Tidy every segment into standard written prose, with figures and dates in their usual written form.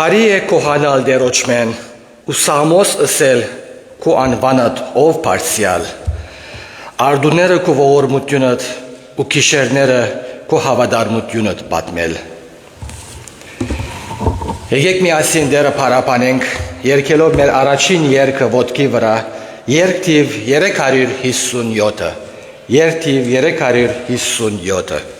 Բարի է կոհանալ դերոճմեն, ու սամոս ըսել քո անվանդ ով բարձյալ, արդուները քո ողորմությունդ ու քիշերները քո հավատարմությունդ պատմել։ Եկեք միասին դերը փարապանենք, երգելով մեր առաջին երգը ոտքի վրա, երգ թիվ 357, երգ թիվ 357։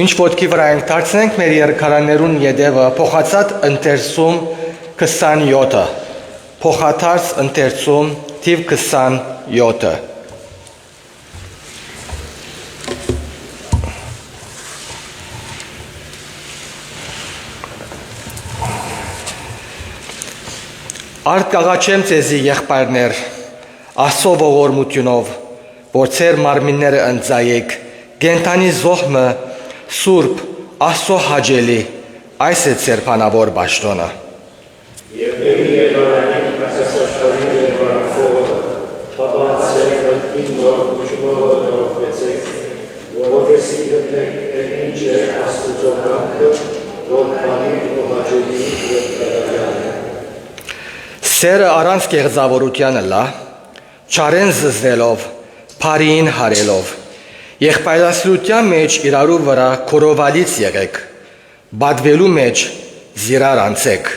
Ինչ ոտքի վրա ենք դարձնենք մեր երկարաներուն յետևը փոխածած ընթերցում 27-ը, փոխադարձ ընթերցում թիվ 27-ը։ Արդ կաղաչեմ ձեզի եղբայրներ, Աստծո ողորմությունով, որ ձեր մարմինները ընծայեք, գենթանի զոհմը Սուրբ, Աստծո հաճելի, այս է ձեր բանավոր պաշտոնը։ Սերը առանց կեղծավորությանը լա, չարեն զզվելով, բարին հարելով, եղբայրասրության մեջ իրարու վրա քորովալից եղեք, բադվելու մեջ զիրար անցեք։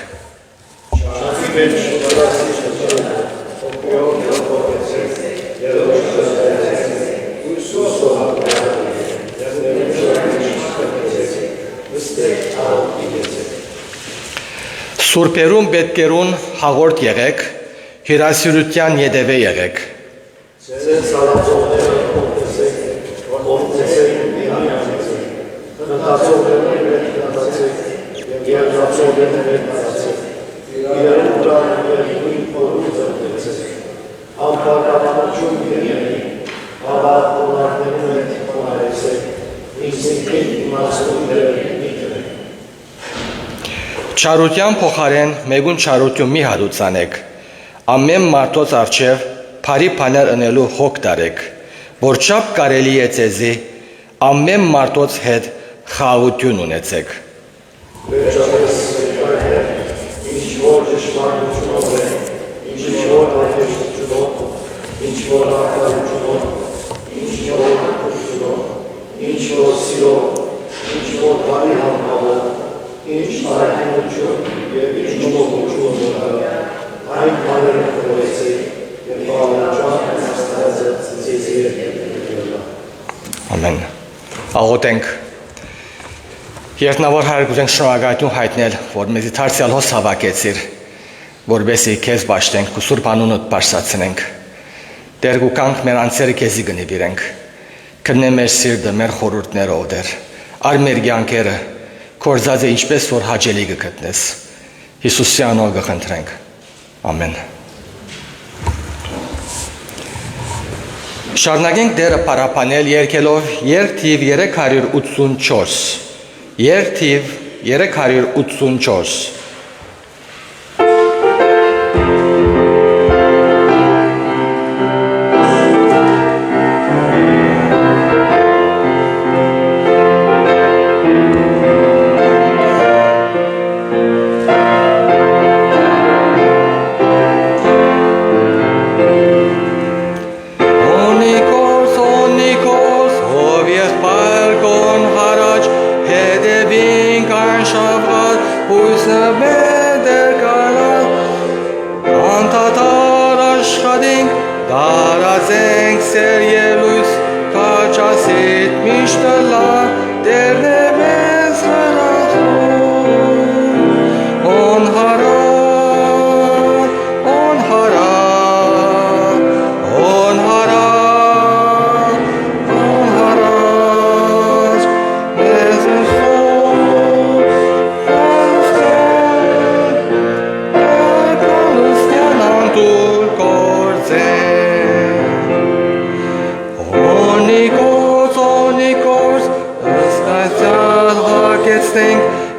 Սուրբերուն պետքերուն հաղորդ եղեք, հիրասիրության ետևե եղեք, Ձեզ սալացողները կողտեսեք, կողտեսեք միանացեք, հնտացողները հնտացեք, և նացողները նացեք, իրեն ուրանները նույն փորում ձրտեցեք, ամպակավանաչում իրենի, հավատ կոնարներում հետ կոնարեցեք, ինքսինքին իմաստունները միտրեք։ Չարության փոխարեն մեգուն չարություն մի հատուցանեք, ամեն մարդոց առջև բարի բաներ ընելու հոգ տարեք, որ չափ կարելի է ձեզի ամեն մարդոց հետ խաղաղություն ունեցեք։ Վերջապես երկայներ, ինչ որ ճշմարտությունով է, ինչ որ հաշտությունով, ինչ որ հաղթարությունով, ինչ որ հաղթությունով, ինչ որ սիրով, ինչ որ բարի համբավով, ինչ արագություն և ինչ ողջություն ունենալ, այն բաները կորեցեք և բավարարության Աստվածը ձեզ երկրի։ Ամեն։ Աղոթենք։ Երտնավոր Հայր, կուզենք շնորհակալություն հայտնել, որ մեզի դարձյալ հոս հավաքեցիր, որպեսզի քեզ պաշտենք ու Սուրբ անունդ բարձրացնենք։ Տեր գուկանք մեր անձերը քեզի գնիվիրենք։ Քննե մեր սիրտը, մեր խորհուրդները, ով Տեր, առ մեր կյանքերը, կորզածը ինչպես որ հաճելի կգտնես։ Հիսուսի անունով կխնդրենք։ Ամեն։ Շարունակենք Տերը պարապանել երգելով երգ թիվ 384։ Երգ թիվ 384։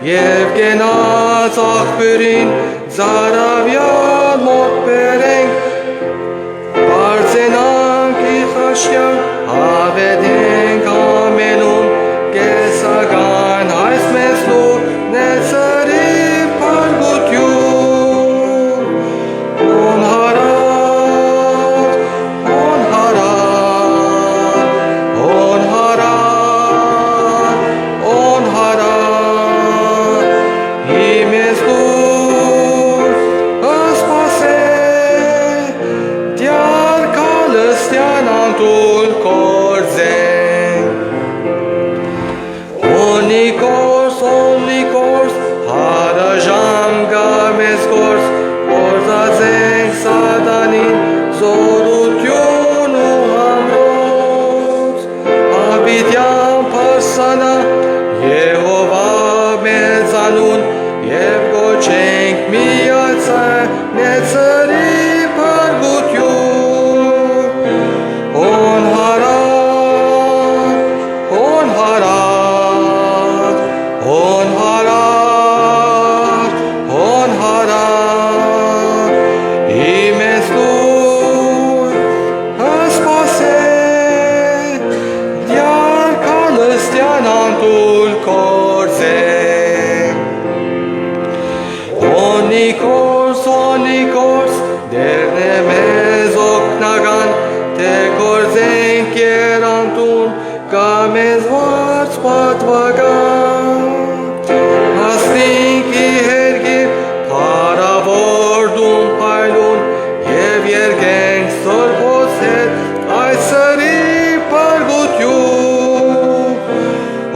Եվ կենաց աղբերին զարավյալ մոտ բերենք, բարձենանք իխաշյալ հավետենք ամենում, կեսական այս մեզ լուր նեցրի պարգություն,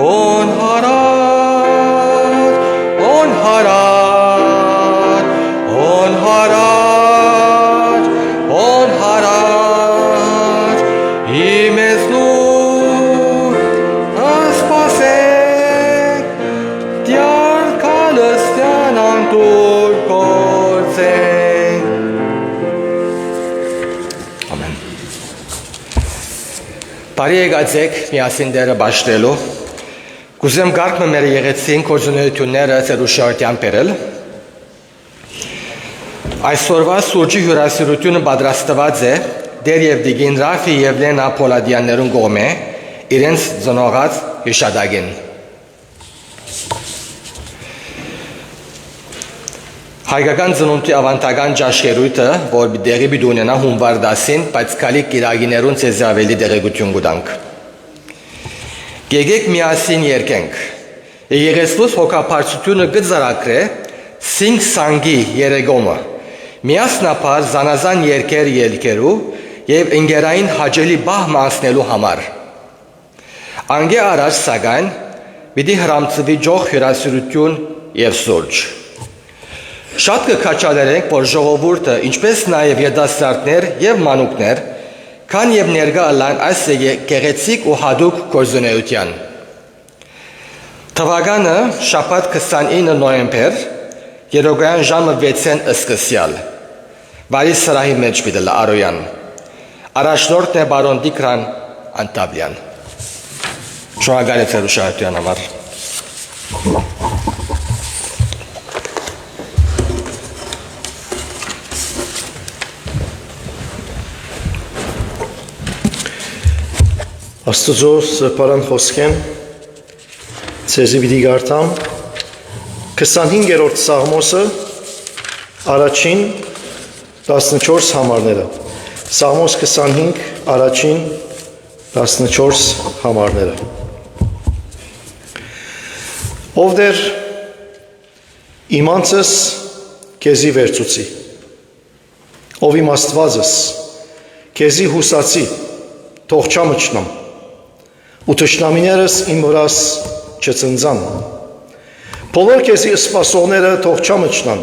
օնհարատ, օնհարատ, օնհարատ, օնհարատ, on harat, Բարի եկացեք միասին դերը բաշտելու, կուզեմ գարկմը մեր եղեցին կորձունությունները ծերուշարտյան պերել, այսօրվա սուրջի հյուրասիրությունը պատրաստված է դեր և դիգին Ռաֆի և Լենա Պոլադյաններուն կողմե իրենց ծնողած հիշադագին։ Հայկական ծնունդի ավանդական ճաշկերույթը, որ դեղի պիտի ունենա հունվար 10-ին, բայց քալի կիրագիներուն ցեզ ավելի դեղեցություն կտանք։ Եկեք միասին երգենք։ Եղեսլուս հոգապարծությունը գծարակրե սինգ սանգի երեգոմը։ Միասնապար զանազան երգեր ելքերու եւ ընկերային հաճելի բահ մասնելու համար։ Անգե առաջ սակայն պիտի հրամցվի ջող հյուրասիրություն եւ սուրճ։ Շատ կքաչալերենք, որ ժողովուրդը, ինչպես նաև երիտասարդներ եւ մանուկներ, քան եւ ներկա ալան այս գեղեցիկ ու հadoop գործունեության։ Թվականը շաբաթ 29 նոյեմբեր, երեկոյան ժամը 6-ին սկսյալ։ Բարի սրահի մեջ պիտի լա Արոյան։ Առաջնորդն է բարոն Տիգրան Անտաբլյան։ Շնորհակալ եմ հյուրասիրության համար։ Աստուծո սրբարան խոսքեն ցեզի պիտի գարտամ 25-րդ Սաղմոսը առաջին 14 համարները Սաղմոս 25 առաջին 14 համարները Ով դեր իմանցս քեզի վերցուցի Ով իմ Աստվածս քեզի հուսացի թող չամչնամ ու թշնամիներս իմ վրաս չծնձան բոլոր քեզի սպասողները թող չամչնան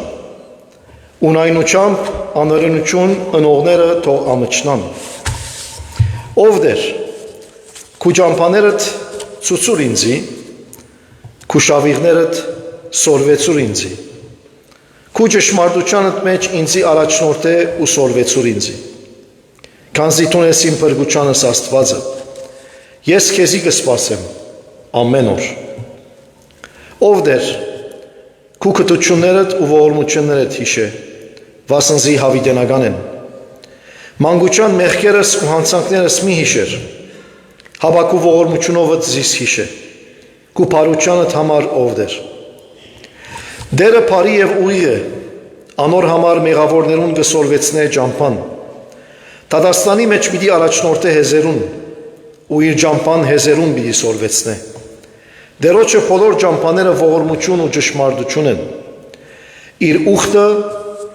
ու նայնությամբ անօրենություն ընողները թող ամչնան ով դեր քու ճամփաներդ ցուցուր ինձի քու շավիղներդ սորվեցուր ինձի քու ճշմարտությանդ մեջ ինձի առաջնորդ է ու սորվեցուր ինձի քանզի տունես իմ փրկությանս Աստվածը ես քեզի կսպասեմ ամեն օր ով դեր քու կտություններդ ու ողորմություններդ հիշե վասնզի հավիտենական են մանկության մեղքերս ու հանցանքներս մի հիշեր հավաքու ողորմությունովդ զիս հիշե քու բարությանդ համար ով դեր դերը բարի եւ ուղիղ է անոր համար մեղավորներուն կսորվեցնե ճամփան Տադաստանի մեջ պիտի առաջնորդե հեզերուն ու իր ճամփան հեզերուն պիտի սորվեցնե Դերոջը բոլոր ճամփաները ողորմություն ու ճշմարտություն են իր ուխտը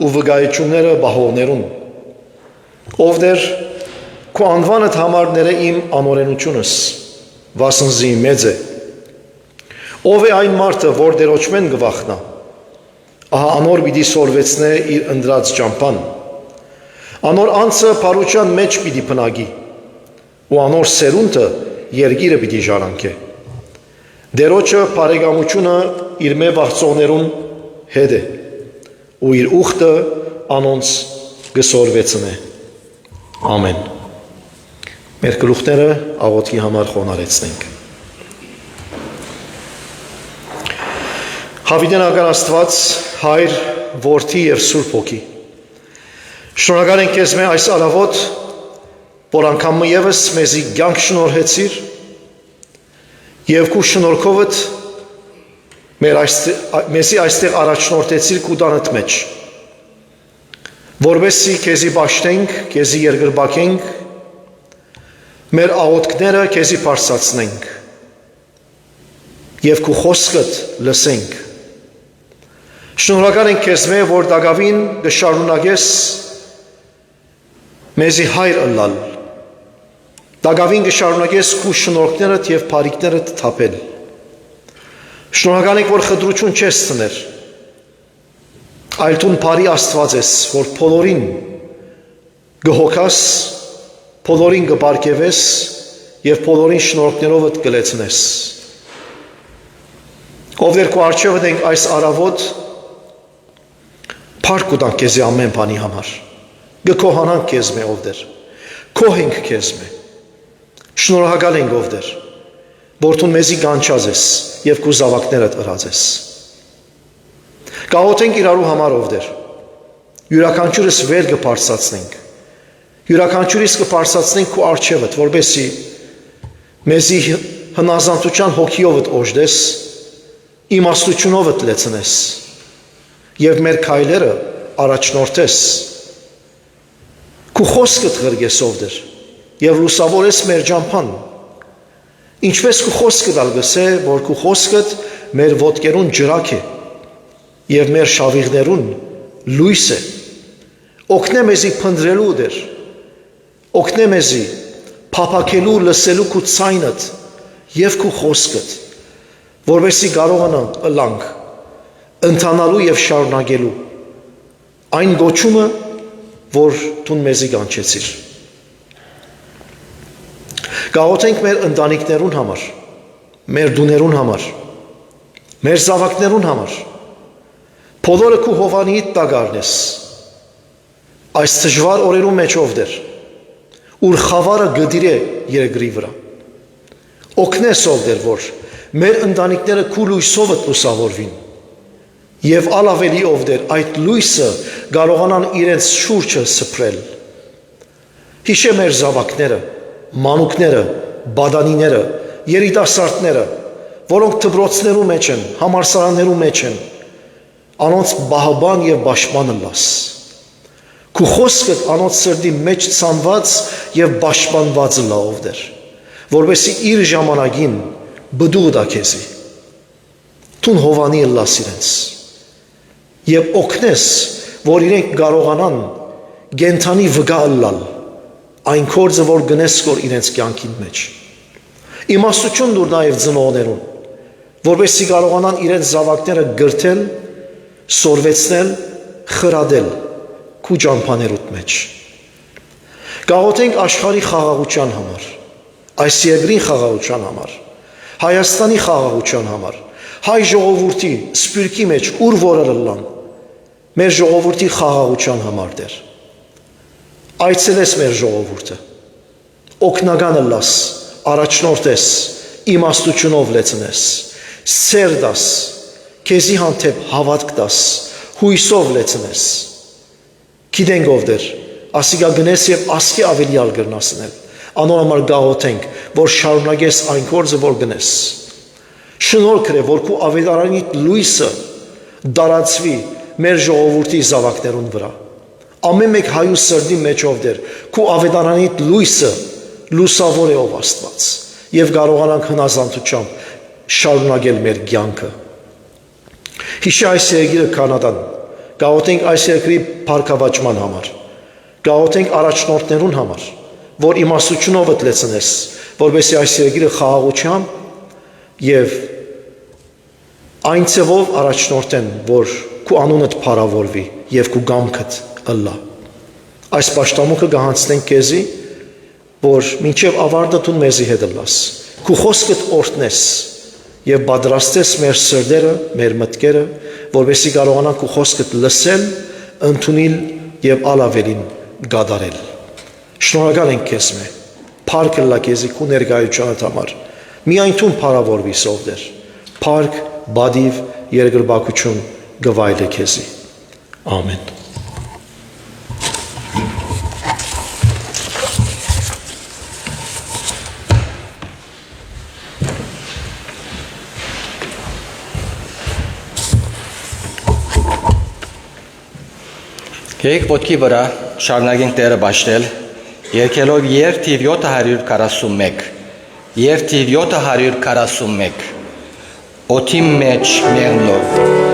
ու վկայությունները բահողներուն ով դեր քո անվանդ համարները իմ անօրենությունս վասնզի մեծ է ով է այն մարդը որ դերոջմեն գվախնա ահա անոր պիտի սորվեցնե իր ընդրած ճամփան Անոր անցը բարության մեջ պիտի փնագի ու անոր սերունդը երգիրը պիտի ժառանգե Դերոջը բարեկամությունը իր մե վախծողներուն հետ է ու իր ուխտը անոնց գսորվեցնե Ամեն Մեր գլուխները աղոթքի համար խոնարհեցնենք Հավիտենական Աստված Հայր Որդի եւ Սուրբ Հոգի Շնորհակալ ենք քեզ մե այս արավոտ, որ անգամ ևս մեզի կյանք շնորհեցիր եւ քու շնորհքովդ մեզի այստեղ առաջնորդեցիր քու տանդ մեջ, որովհետեւ քեզի բաշտենք, քեզի երգրբակենք, մեր աղոթքները քեզի բարձրացնենք եւ քու խոսքդ լսենք։ Շնորհակալ ենք քեզ մե, որ դակավին կշարունակես մեզի հայր ըլլալ Դակավին կշարունակես քու շնորհքներդ եւ բարիքներդ թափել Շնորհակալ ենք որ խտրություն չես ցներ այլ տուն բարի Աստված ես որ բոլորին գհոգաս բոլորին կբարգեւես եւ բոլորին շնորհքներովդ կլեցնես Ով դեր քո արժեւդ ենք այս արավոտ Փառք ուտանք քեզի ամեն բանի համար Գկոհանանք քեզ մե ով դեր Քոհենք քեզ մե Շնորհակալ ենք ով Տեր, որ Դու մեզի կանչած ես եւ քու զավակներդ ըրած ես։ Գաղութենք իրարու համար ով Տեր, յուրաքանչյուրս վեր կբարձրացնենք, յուրաքանչյուրիս կբարձրացնենք քու առջևդ, որբեսի մեզի հնազանդության հոգիովդ օժտես, իմաստությունովդ լեցնես եւ մեր քայլերը առաջնորդես, քու խոսքդ ղրգես ով Տեր եւ լուսավորես մեր ճամփան, ինչպես քու խոսքդ ալգսե, որ քու խոսքդ մեր ոտքերուն ջրակ է եւ մեր շավիղներուն լույս է, օգնե մեզի փնտրելու Տեր, օգնե մեզի փափակելու լսելու քու ցայնդ եւ քու խոսքդ, որովհետեւ կարողանանք ըլանք ընթանալու եւ շարունակելու այն գոչումը, որ Դու մեզի կանչեցիր։ Գաղութենք մեր ընտանիքներուն համար, մեր դուներուն համար, մեր զավակներուն համար, բոլորը քու հովանիիդ տագարնես, այս դժվար օրերու մեջ ով Տեր, ուր խավարը գդիր է երկրի վրա, օգնես ով Տեր, որ մեր ընտանիքները քու լույսովդ լուսավորվին եւ ալավելի ով Տեր, այդ լույսը կարողանան իրենց շուրջը սփռել։ Հիշե մեր զավակները, մանուկները, բադանիները, երիտասարդները, որոնք դպրոցներու մեջ են, համալսարաններու մեջ են, անոնց բահբան եւ պաշտպանը լաս։ Քու խոսքդ անոնց սրտի մեջ ցանված եւ պաշտպանված լա ով Տեր, որովհետեւ իր ժամանակին բդուղ դա քեզի։ Տուն հովանի լաս իրենց եւ օգնես, որ իրենք կարողանան գենթանի վգա լալ այն կորձը, որ գնես կոր իրենց կյանքին մեջ։ Իմաստություն դուր նաև ծնողներուն, որպեսզի կարողանան իրենց զավակները գրթել, սորվեցնել, խրադել քու ճամփաներուդ մեջ։ Գաղութենք աշխարհի խաղաղության համար, այս երկրի խաղաղության համար, Հայաստանի խաղաղության համար, հայ ժողովրդի սպիրկի մեջ ուր որը լան, մեր ժողովրդի խաղաղության համար Տեր։ Այցելես մեր ժողովուրդը, օգնականը լաս, առաջնորդես, իմաստությունով լեցնես, սեր դաս, քեզի հանդեպ հավատք դաս, հույսով լեցնես։ Գիտենք ով Տեր, ասիկա գնես եւ ասկի ավելի ալ գրնասնել, անոր համար գաղութենք, որ շարունակես այն գործը, որ գնես։ Շնորհք է, որ քու ավետարանիդ լույսը դարածվի մեր ժողովրդի զավակներուն վրա։ Ամեն մեկ հայու սրդի մեջ ով Տեր, քու ավետարանիդ լույսը լուսավոր է ով Աստված եւ կարողանանք հնազանդությամբ շարունակել մեր կյանքը։ Հիշի այս երկիրը Կանադան, գաղութենք այս երկրի փառքավաճման համար, գաղութենք առաջնորդներուն համար, որ իմաստությունով լեցնես, որովհետեւ այս երկիրը խաղաղությամբ եւ այն ցևով առաջնորդեն, որ քու անունդ փառավորվի եւ քու գամքդ ըլլա։ Այս պաշտամունքը գահանցնենք քեզի, որ մինչև ավարտը դու մեզի հետ լաս, քու խոսքդ օրհնես եւ պատրաստես մեր սրտերը, մեր մտքերը, որովհետեւ կարողանանք քու խոսքդ լսել, ընդունել եւ ալավելին գադարել։ Շնորհակալ ենք քեզ մե, փառք լա քեզի քու ներկայությանդ համար։ Միայն դու փառավորվիս ով Տեր, փառք, բադիվ, երկրպագություն գվայել է քեզի։ Ամեն։ Եկեք ոտքի վրա շարունակենք Տերը բաշխել, երգելով երթիվ 741, երթիվ 741, օթի մեջ մեղնով։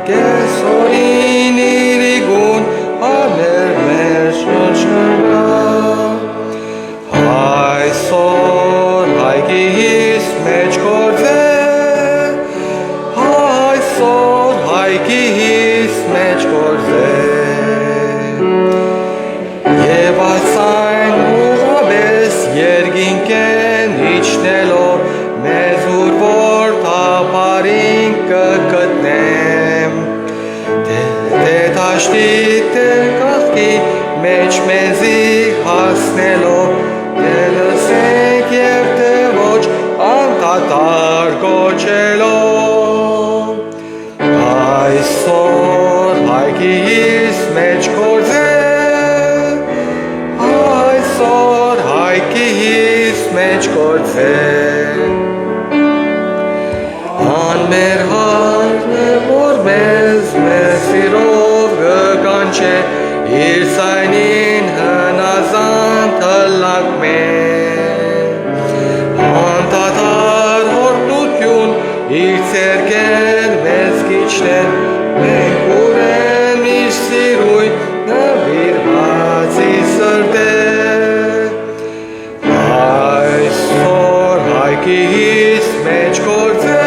կեսօրին իրիգուն աներ մեր շրջնա այսօր հայգիս մեջ գործե այսօր հայգիս մեջ գործե եւ ասայն ուղաբես երգինք են իջնելով մեզ ուր որ թափարին կգտնեմ դե դաշտի դե կաղքի մեջ մեզի հասնելով դե լսենք եւ դե ոչ անդադար գոչելով այսօր հայգիս մեջ գործե այսօր հայգիս մեջ գործե անմեր հարն է որ մեզ սիրով գկանչե իր սայնին հնազան թլակ մեր անդադար հորդություն իր ցերկեր մեզ գիչներ մենք ուրեմ իր սիրույն նվիրվածի սրտեր այսօր հայգիս մեջ գործե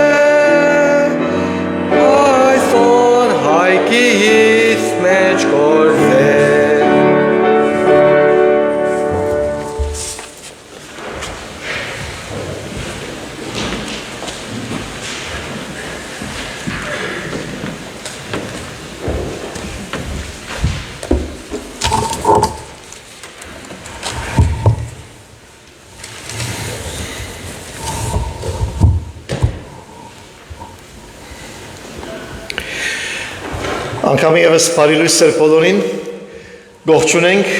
այսօր հայգիս մեջ գործե Անգամ եւս բարի լույս ձեր բոլորին գողջունենք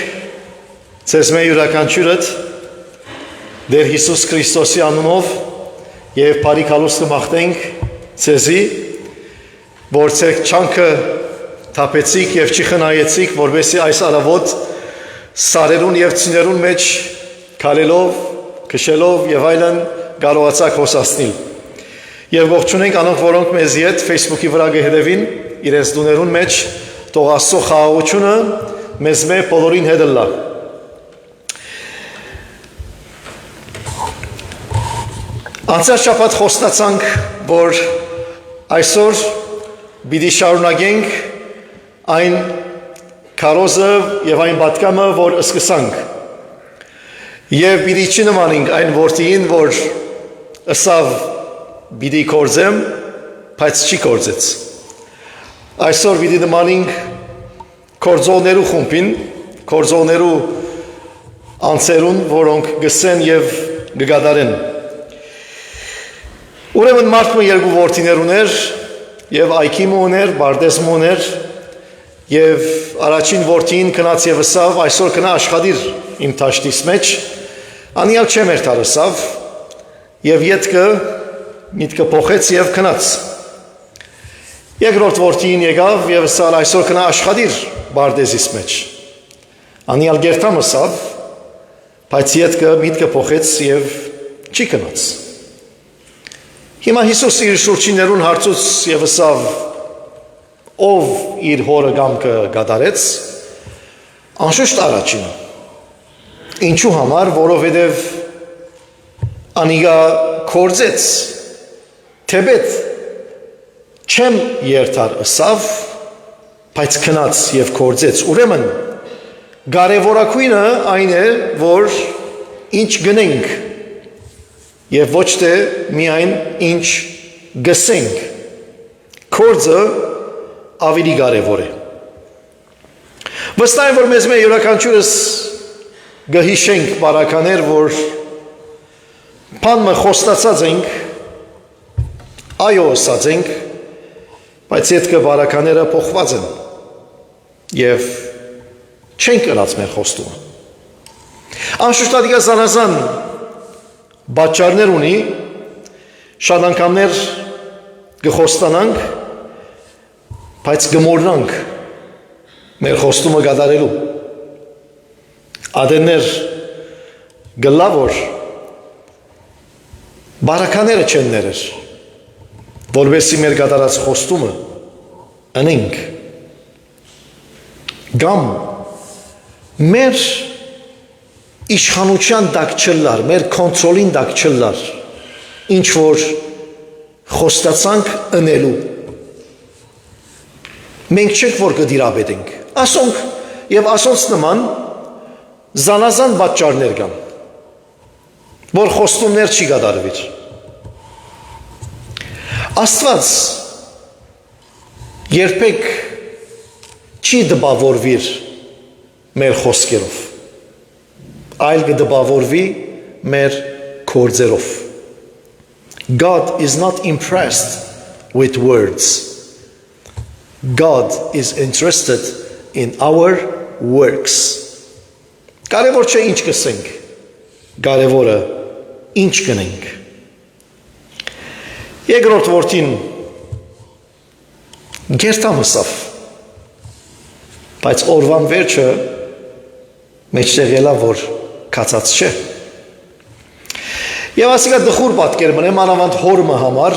ձեզ մեր յուրաքանչյուրդ Դեր Հիսուս Քրիստոսի անունով եւ բարի քալուստը մաղթենք ձեզի որ ձեր չանքը թափեցիք եւ չխնայեցիք որովհետեւ այս արավոտ սարերուն եւ ցիներուն մեջ քալելով քշելով եւ այլն կարողացաք հոսացնել եւ ողջունենք անոնք որոնք մեզ հետ Facebook-ի վրա գհետևին իրենց դուներուն մեջ թող Աստծո խաղաղությունը մեզ մեր բոլորին հետ լա Անցած շաբաթ խոստացանք որ այսօր պիտի շարունակենք այն քարոզը եւ այն պատկամը որ սկսանք եւ պիտի չնմանենք այն որդին որ ըսավ պիտի կործեմ բայց չի կործեց Այսօր պիտի նմանենք կործողներու խումբին, կործողներու անձերուն, որոնք գսեն եւ գգադարեն։ Ուրեմն մարդը երկու որդիներ ուներ եւ Այքիմը ուներ, Բարդեսմը ուներ եւ առաջին որդին կնաց եւ ըսավ այսօր կնա աշխատիր իմ տաշտիս մեջ, անիալ չեմ երթարսավ եւ յետքը միտքը փոխեց եւ կնաց Երկրորդ որդին եկավ եւ ասալ այսօր կնա աշխատիր Բարդեսիս մեջ։ Անիալ գերտամսավ, բայց յետքը միտքը փոխեց եւ չի կնաց։ Հիմա Հիսուս իր շուրջիներուն հարցուց եւ ասավ ով իր հորը գամքը գադարեց, անշուշտ առաջինը։ Ինչու համար, որովհետեւ անիգա կործեց, թեպետ չեմ երթար ըսավ, բայց կնաց եւ կործեց։ Ուրեմն կարևորակույնը այն է, որ ինչ գնենք եւ ոչ թե միայն ինչ գսենք։ Կործը ավելի կարևոր է։ Վստահ եմ, որ մեզ մեր յուրաքանչյուրս գհիշենք բարականեր, որ բանը խոստացած ենք, այո ասած ենք, բայց յետքը բարակաները փոխված են եւ չեն կրած մեր խոստումը։ Անշուշտ ադիգա զանազան բաճարներ ունի, շատ անգամներ գխոստանանք, բայց գմորնանք մեր խոստումը գադարելու։ Ադեններ գլա որ բարակաները չեն ներեր, որովհետեւ մեր գադարած խոստումը ընենք կամ մեր իշխանության տակ չլար, մեր կոնտրոլին տակ չլար, ինչ որ խոստացանք ընելու։ Մենք չենք որ կդիրապետենք։ Ասոնք եւ ասոնց նման զանազան պատճառներ կան, որ խոստումներ չի կատարվիր։ Աստված երբեք չի դպավորվիր մեր խոսքերով, այլ կդպավորվի մեր գործերով։ God is not impressed with words. God is interested in our works. Կարևոր չէ ինչ կսենք, կարևորը ինչ կնենք։ Երկրորդ որդին գերտամսավ, բայց օրվան վերջը մեջտեղ ելա, որ կացած չէ։ Եվ ասիկա դխուր պատկեր մնե մանավանդ հորմը համար,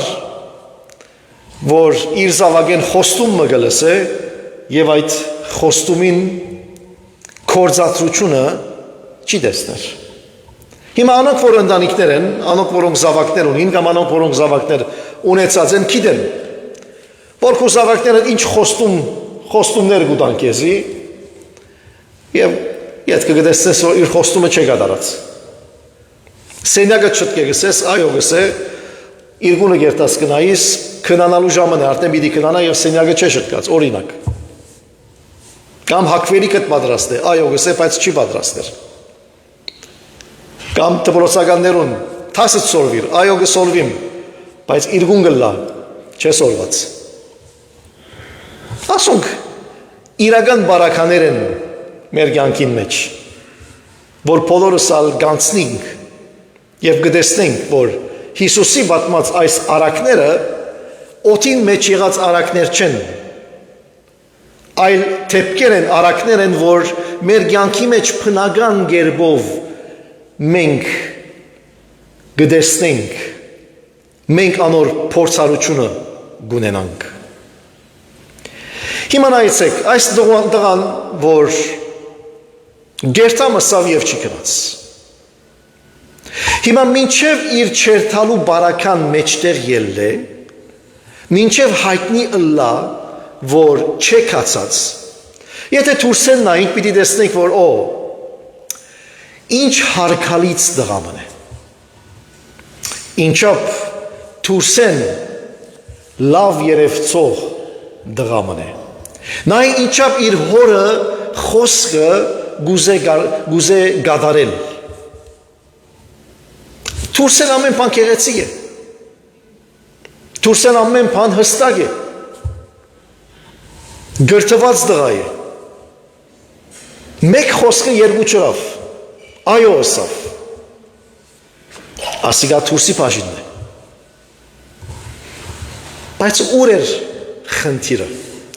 որ իր զավակեն խոստում մը գլսե եւ այդ խոստումին կործածությունը չի տեսներ։ Հիմա անոնք, որ ընտանիքներ են, անոնք, որոնք զավակներ ունին, կամ անոնք, որոնք զավակներ ունեցած են, գիտեն, որ քո զավակները ինչ խոստումներ կուտան քեզի, եւ իդ կգտեսես, որ իր խոստումը չի կատարած։ Սենյակը չտկե գսես, այո գսե, իր գունը գերտաս կնայիս, քնանալու ժամն է, արդեն պիտի քնանա եւ սենյակը չէ շտկած, օրինակ։ Կամ հակվերիքդ պատրաստ է, այո գսե, բայց չի պատրաստեր։ Կամ դպրոցականներուն թասը սորվիր, այո գսորվիմ, բայց իր գուն գլա, չէ սորված։ Ասոնք իրական բարականեր են մեր կյանքին մեջ, որ բոլորս ալ գանցնենք եւ գտեսնենք, որ Հիսուսի պատմած այս արակները օդին մեջ եղած արակներ չեն, այլ թեփքեր են, արակներ են, որ մեր կյանքի մեջ բնական կերպով մենք գտեսնենք, մենք անոր փորձառությունը գունենանք։ Հիմա նայեցեք, այս տղան, որ գերտամը սավ եւ չի գնաց։ Հիմա մինչև իր չերթալու բարական մեջտեղ ելլե, մինչև հայտնի ըլլա, որ չէ կացած, եթե թուրսեն նայինք, պիտի տեսնենք, որ ինչ հարկալից դղամն է, ինչապ թուրսեն լավ երևցող դղամն է, նայ ինչապ իր հորը խոսքը գուզե գադարել, թուրսեն ամեն պան կեղեցիկ է, թուրսեն ամեն պան հստակ է, գրթված դղա է, մեկ խոսքը երկու չրավ, այո ասավ, ասիկա թուրսի պաշինն է, բայց ուր էր խնդիրը,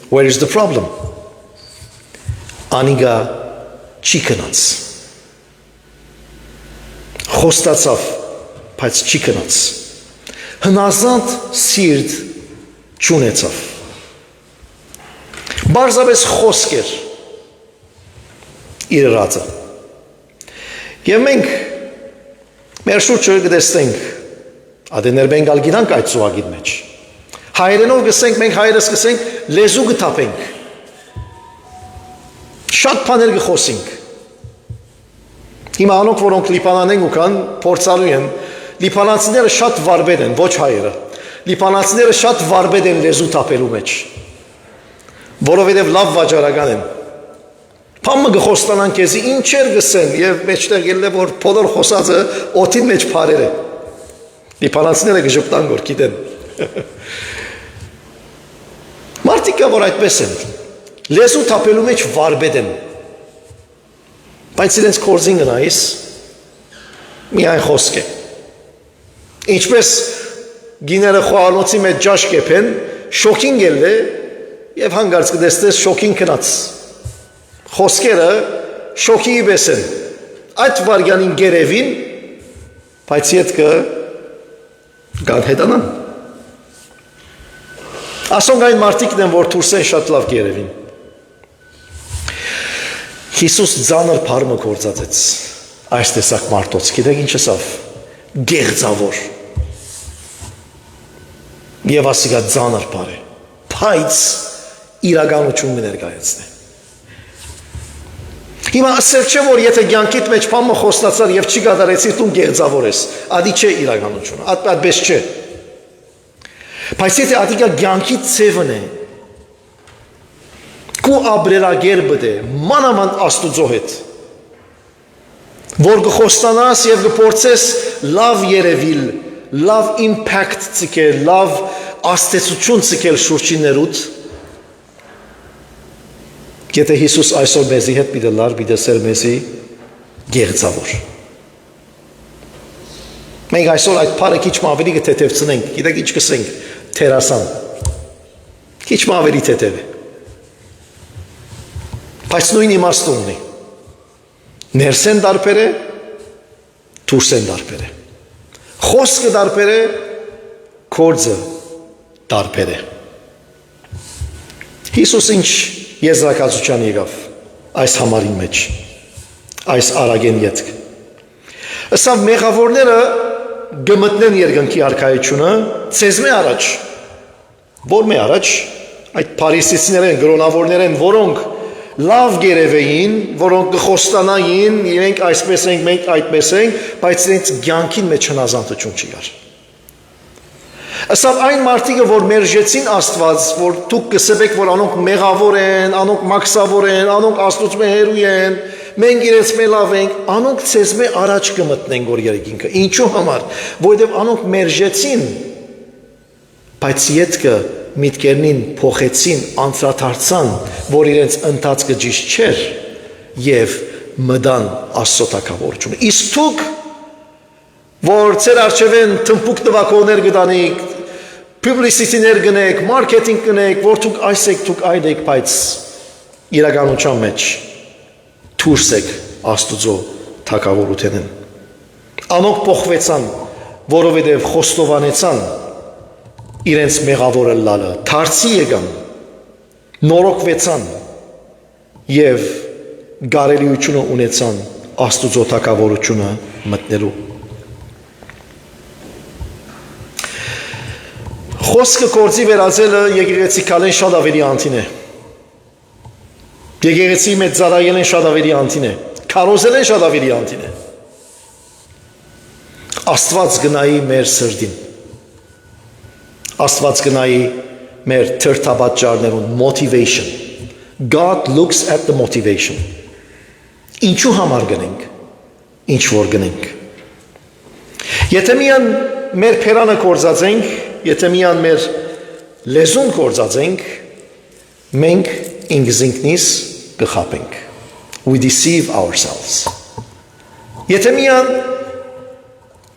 where is the problem, անիգա չի կնաց, խոստացավ, բայց չի կնաց, հնազանդ սիրտ չունեցավ, բարձապես խոսք էր իր ռածը, և մենք մեր շուրջը գտեսնենք, ադեներ մենք ալ գիտանք այդ ծուղագիտ մեջ, հայերենով գսենք, մենք հայերս գսենք, լեզու գտապենք, շատ պաներ գխոսինք, հիմա անոնք, որոնք լիպանան ու կան, փորձալու են, լիպանացիները շատ վարբետ են, ոչ հայերը, լիպանացիները շատ վարբետ են լեզու տապելու մեջ, որովհետև լավ վաճառական են, պամը գխոստանան կեզի, ինչեր գսեն, և մեջտեղ ելն է, որ բոլոր խոսածը օդին մեջ պարեր է, լիպանացիները գժպտան գոր, գիտեն, մարդիկա, որ այդպես են, լեզու տապելու մեջ վարբետ են, բայց իրենց կորձին գնայիս, միայն խոսք է, ինչպես գիները խոհանոցի մեջ ջաշ կեպեն, շոքին գել է, և հանգարց կդեստես շոքին կնաց, խոսքերը շոքի պես են, այդ վարգյանին գերևին, բայց ետքը գան հետանան, Ասոնք այն մարդիկն են, որ դուրսեն շատ լավ կերևին։ Հիսուս ծանր բառը գործածեց այս տեսակ մարդոց։ Գիտեք ինչ ասավ։ Գեղձավոր։ Եվ ասիկա ծանր բառ է։ Բայց իրականությունը ներկայացնե։ Հիմա ասել չէ, որ եթե կյանքիդ մեջ բամը խոստացար եւ չի կատարեցիր, դու գեղձավոր ես։ Ադի չէ իրականությունը, այդպես չէ։ Բայց եթե ադիկա կյանքի ծևն է, կու աբրերագերբդ է, մանավանդ Աստուծո հետ, որ կխոստանաս եւ կփորձես լավ երևիլ, լավ impact ցկել, լավ աստեցություն ցկել շուրջիներուդ, Եթե Հիսուս այսօր մեզի հետ պիտի լար, պիտի սեր մեզի գեղձավոր։ Մենք այսօր այդ բառը քիչ ավելի կթեթևցնենք, գիտեք ինչ կսենք, թերասան։ Քիչ ավելի թեթև է։ Բայց նույն իմաստուն ունի։ Ներսեն դարբեր է, դուրսեն դարբեր է։ Խոսքը դարբեր է, գործը դարբեր է։ Հիսուս ինչ եզրակացության եկավ այս համարին մեջ, այս արագեն ետք։ Ըստ մեղավորները գմտնեն երկնքի արքայությունը, ցեզմե առաջ, որ մե առաջ, այդ փարիսեցիներ են, գրոնավորներ են, որոնք լավ գերևեին, որոնք կխոստանային, մենք այսպես ենք, մենք այդպես ենք, բայց իրենց կյանքին մեջ հնազանդություն չկար։ Ասավ այն մարդիկը, որ մերժեցին Աստված, որ դուք կսեբեք, որ անոնք մեղավոր են, անոնք մաքսավոր են, անոնք Աստծո հերու են, մենք իրենց մելավ ենք, անոնք ցեզմե առաջ կմտնեն գոր երկինքը։ Ինչու համար, որովհետև անոնք մերժեցին, բայց յետքը միտքերնին փոխեցին, անդրադարձան, որ իրենց ընթացքը ճիշտ չէր եւ մդան Աստծո թագավորությունը։ Իսկ դուք որ ծեր արջևեն թմպուկ տվակոներ գտանիք, publicity-ներ գնեք, marketing գնեք, որ դուք այս եք, դուք այդ եք, բայց իրականության մեջ դուրս եք Աստուծո թագավորութենեն։ Անոնք փոխվեցան, որովհետև խոստովանեցան իրենց մեղավորը լալը, դարձի եկան, նորոգվեցան եւ գարելիությունը ունեցան Աստուծո թագավորությունը մտնելու։ Խոսքը գործի վերածելը եկեղեցիկալեն շատ ավելի անտին է։ Եկեղեցի մեջ ծառայելեն շատ ավելի անտին է։ Քարոզելեն շատ ավելի անտին է։ Աստված գնայի մեր սրտին։ Աստված գնայի մեր թրթաբաճարներուն motivation. God looks at the motivation. Ինչու համար գնենք։ Ինչ որ գնենք։ Եթե միան մեր փերանը կործածենք, եթե միան մեր լեզուն կործածենք, մենք ինքզինքնիս կխապենք։ We deceive ourselves. Եթե միան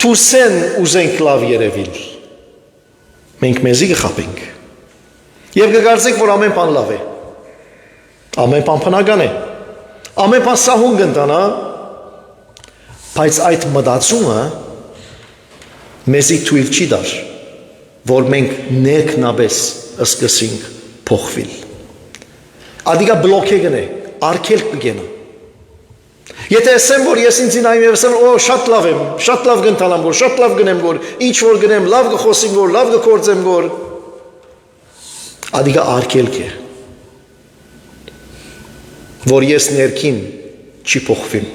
թուսեն ուզենք լավ երևիլ, մենք մեզի կխապենք։ Եվ կգարձենք, որ ամեն բան լավ է։ Ամեն բան բնական է։ Ամեն բան սահուն կընտանա, բայց այդ մտածումը մեզի թույլ չի դար, որ մենք ներքնաբես սկսենք փոխվել։ Ադիգա բլոկե գնե, արկել կգենա։ Եթե ասեմ, որ ես ինձ նայում եմ, ասեմ, օ, շատ լավ եմ, շատ լավ գնտանամ, որ շատ լավ գնեմ, որ ինչ որ գնեմ, լավ կխոսեմ, որ լավ կկործեմ, որ ադիգա արկելք է, որ ես ներքին չի փոխվեմ։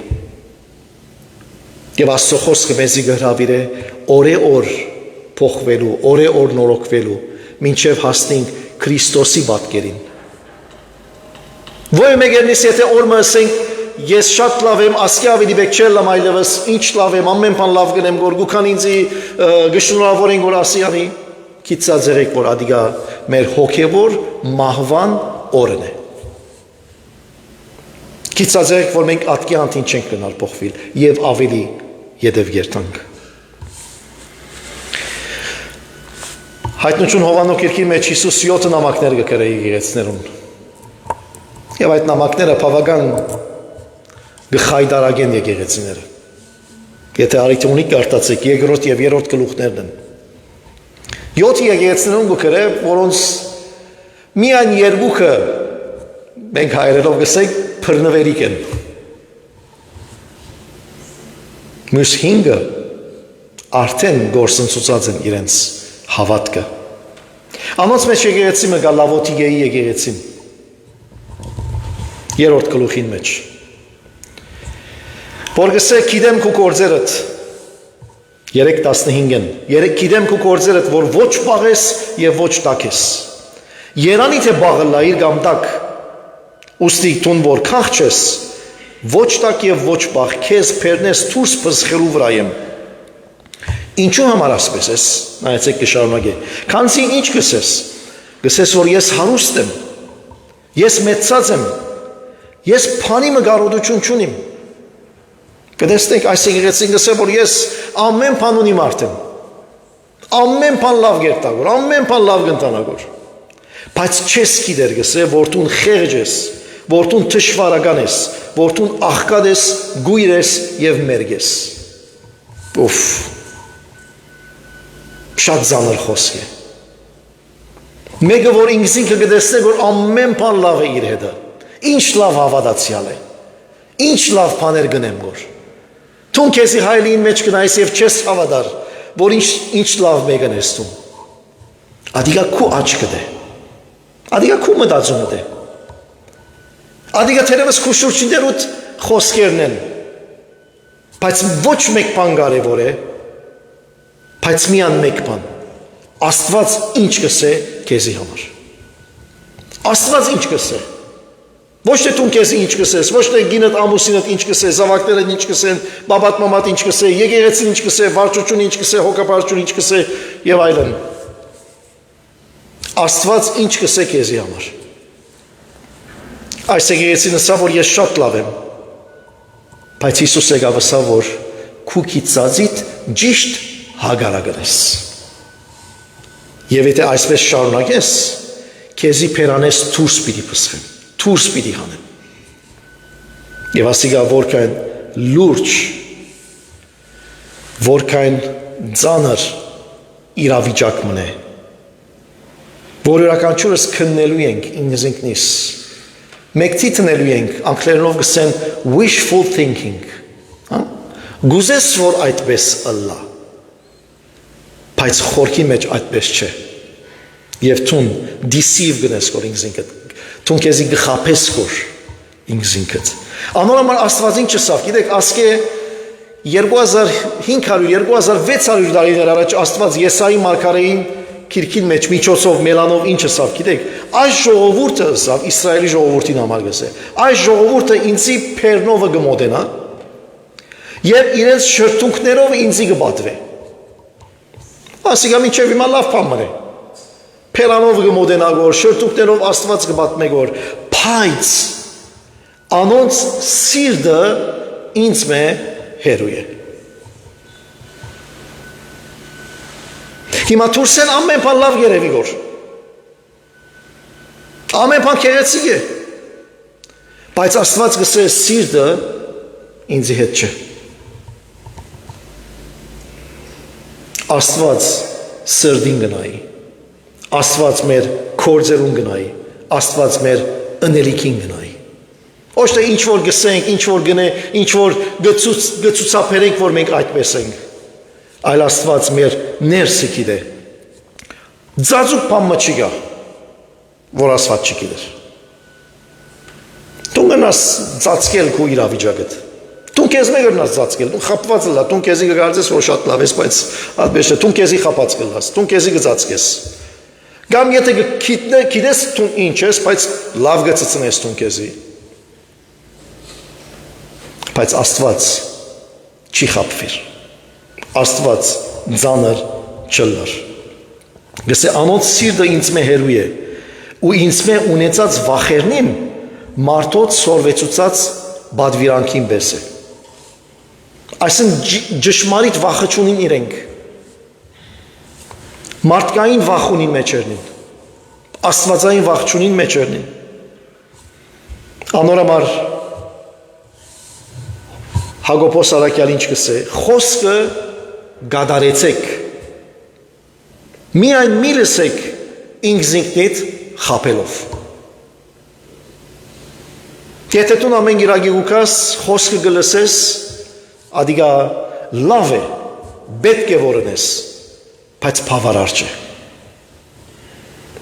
Եվ Աստծո խոսքը մեզի գրավիր է օրե-օր փոխվելու, օրե-օր նորոգվելու, մինչև հասնենք Քրիստոսի պատկերին։ Ոյ մեգերնիս եթե օրը ասենք ես շատ լավ եմ, ասկի ավելի բեք չել լամ այլևս, ինչ լավ եմ, ամեն բան լավ գնեմ, որ գուքան ինձի գշնորհավորեն, որ ասի քիծածերեք, որ ադիգա մեր հոգևոր մահվան օրն է։ Քիծածերեք, որ մենք ատկի անտին չենք գնալ փոխվել եւ ավելի յետև երթանք։ Հայտնություն Հովաննոս կիրքի մեջ Հիսուս 7 նամակներ կգրեի եկեղեցիներուն։ Եվ այդ նամակները բավական գխայդարագեն եկեղեցիները։ Եթե արիթմոնիկ կարտացեք, երկրորդ եւ երրորդ գլուխներն են։ 7 եկեղեցիներուն կգրե, որոնց միայն երկուքը մենք հայերենով գսենք բռնվերիկ են։ Մյուս 5-ը արդեն գործընծուցած են իրենց հավատքը։ Անոնց մեջ եկեղեցին մը գա Լավոդիկեի եկեղեցին 3-րդ գլուխին մեջ։ Որ գսե գիտեմ քու գործերդ 3:15-ն։ Գիտեմ քու գործերդ, որ ոչ պաղես եւ ոչ տակես։ Երանի թե բաղլա իր կամ տակ ուստի տուն որ քաղճես ոչ տակ եւ ոչ պաղ քեզ փերնես դուրս փսխելու վրա եմ։ Ինչու համար ասպես ես, նայեցեք կշարունակե։ Քանզի ինչ գսես։ Գսես որ ես հարուստ եմ։ Ես մեծած եմ։ Ես փանի մգարոդություն չունիմ։ Կտեսնեք այս եկեղեցին գսե որ ես ամեն բան ունիմ արդեն։ Ամեն բան լավ գերտագոր, ամեն բան լավ գնտանագոր։ Բայց չես գիտեր գսե որ դու խեղճ ես, որ դու թշվարական ես, որ դու աղքատ ես, գույր ես եւ մերգ ես։ Ուֆ։ Շատ ծանր խոսք է։ Մեկը որ ինքսինքը կտեսնե որ ամեն բան լավ է իր հետը։ Ինչ լավ հավատացյալ է։ Ինչ լավ բաներ գնեմ որ։ Դու քեզի հայլին մեջ գնայես եւ չես հավատար, որ ինչ լավ մեկն ես դու։ Ադիգա քու աչքդ է։ Ադիգա քու մտածումդ է։ Ադիգա թերևս քու շուրջիներուդ խոսքերն են։ Բայց ոչ մեկ բան կարևոր է, բայց միան մեկ բան։ Աստված ինչ կսե քեզի համար։ Աստված ինչ կսե։ Ոչ թե դու քեզի ինչ կսես, ոչ թե գինդ ամուսինդ ինչ կսե, զավակներդ ինչ կսեն, բաբատ մամատ ինչ կսե, եկեղեցին ինչ կսե, վարչությունը ինչ կսե, հոգապարչությունը ինչ կսե եւ այլն։ Աստված ինչ կսե քեզի համար։ Այս եկեղեցին ասա որ ես շատ լավ եմ։ Բայց Հիսուս եկավ ասա որ քու քիծածիդ ճիշտ հագարակրես։ Եվ եթե այսպես շարունակես, քեզի փերանես դուրս պիտի փսխեն, դուրս պիտի հանեն։ Եվ ասիգա որքան լուրջ, որքան ծանր իրավիճակ մնե, որ յուրաքանչյուրս քննելու ենք ինքնինքնիս, մեկցի տնելու ենք, անգլերենով գսեն wishful thinking, գուզես որ այդպես ըլլա, բայց խորքի մեջ այդպես չէ, և թուն deceive գնես որ ինքզինքդ, թուն կեզի գխապես որ ինքզինքդ, անոր համար աստված ինչ չսավ, գիտեք ասկե 2500-2600 դարիներ առաջ աստված Եսայի մարգարեին քիրքին մեջ միջոցով մելանով ինչը սավ, գիտեք, այս ժողովուրդը սավ, Իսրայելի ժողովուրդին համար գսե, այս ժողովուրդը ինձի պերնովը գմոդենա, և իրենց շրտունքներով ինձի գբատվե, ասիկա մինչև հիմա լավ պան մրե, պերանով գմոդենա գոր, շրտունքներով աստված գբատմե գոր, պայց, անոնց սիրդը ինձ մե հերու է, Հիմա թուրսեն ամեն բան լավ երևի գոր, ամեն բան քեղեցիկ է, բայց աստված գսե սիրտը ինձի հետ չէ, աստված սրդին գնայի, աստված մեր կործերուն գնայի, աստված մեր ընելիքին գնայի, ոչ թե ինչ որ գսենք, ինչ որ գնե, ինչ որ գծուցապերենք, որ մենք այդպես ենք, այլ աստված մեր ներսը գիտե, ձազուկ պամը չի գա, որ աստված չի գիտեր, դու գնաս ծածկել քու իրավիճակդ, դու քեզ մեկ գնաս ծածկել, դու խապված լա, դու քեզի գարցես որ շատ լավ ես, բայց այդպես չէ, դու քեզի խապած կլաս, դու քեզի գծածկես, կամ եթե գիտես դու ինչ ես, բայց լավ գծծնես դու քեզի, բայց աստված չի խապվիր, Աստված ծանր չլար, գսե անոնց սիրտը ինձ մե հերու է, ու ինձ մե ունեցած վախերնին մարդոց սորվեցուցած բադվիրանքին բես է, այսն ճշմարիտ վախը չունին իրենք, մարդկային վախ ունին մեջերնին, աստվածային վախ չունին մեջերնին, անոր համար Հակոբոս Արաքյալ ինչ կսե, խոսքը գադարեցեք, միայն մի լսեք ինքզինքնիդ խապելով։ Եթե դու ամեն գիրագի ուկաս խոսքը գլսես, ադիգա լավ է, պետք է որնես, բայց բավարար չէ։